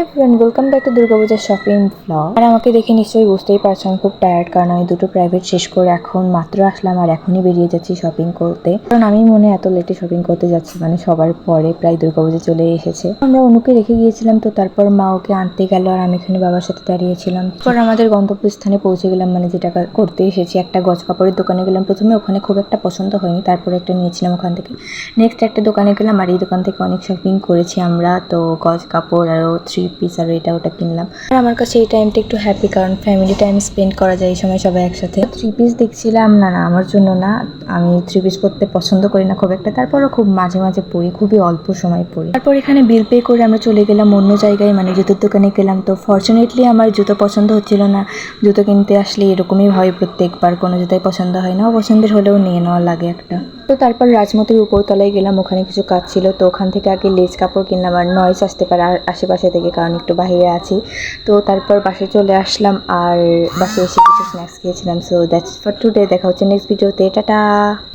Everyone, welcome back to দুর্গাপূজার shopping blog. আর আমাকে দেখে নিশ্চয়ই বুঝতেই পারছো আমি খুব টায়ার্ড, কারণ আমি দুটো প্রাইভেট শেষ করে এখন মাত্র আসলাম আর এখনই বেরিয়ে যাচ্ছি শপিং করতে। কারণ আমি মনে এত লেটে শপিং করতে যাচ্ছি মানে সবার পরে প্রায় দুর্গাপূজা চলে এসেছে। আমরা অনুকে রেখে গিয়েছিলাম, তো তারপর মা ওকে আনতে গেল আর আমি এখানে বাবার সাথে দাঁড়িয়েছিলাম। তারপর আমাদের গন্তব্যস্থানে পৌঁছে গেলাম, মানে যেটা করতে এসেছি। একটা গজ কাপড়ের দোকানে গেলাম প্রথমে, ওখানে খুব একটা পছন্দ হয়নি, তারপরে একটা নিয়েছিলাম ওখান থেকে। নেক্সট একটা দোকানে গেলাম, আর এই দোকান থেকে অনেক শপিং করেছি আমরা। তো গজ কাপড় আরও 3 পিস আর এটা ওটা কিনলাম। আর আমার কাছে এই টাইমটা একটু হ্যাপি, কারণ ফ্যামিলি টাইম স্পেন্ড করা যায় এই সময় সবাই একসাথে। 3 পিস দেখছিলাম, না আমার জন্য না, আমি 3 পিস পরতে পছন্দ করি না খুব একটা, তারপরও খুব মাঝে মাঝে পরি, খুবই অল্প সময় পরি। তারপর এখানে বিল পে করে আমরা চলে গেলাম অন্য জায়গায়, মানে জুতোর দোকানে গেলাম। তো ফর্চুনেটলি আমার জুতো পছন্দ হচ্ছিল না। জুতো কিনতে আসলে এরকমই হয় প্রত্যেকবার, কোনো জুতোই পছন্দ হয় না, অপছন্দের হলেও নিয়ে নেওয়া লাগে একটা। তো তারপর রাজমতির উপরতলায় গেলাম, ওখানে কিছু কাজ ছিল, তো ওখান থেকে আগে লেজ কাপড় কিনলাম। আর নয়েজ আসতে পারে আশেপাশে থেকে, কারণ একটু বাইরে আছি। তো তারপর বাসে চলে আসলাম, আর বাসে এসে কিছু স্ন্যাক্স খেয়েছিলাম। সো দ্যাটস ফর টুডে, দেখা হচ্ছে নেক্সট ভিডিওতে, টাটা।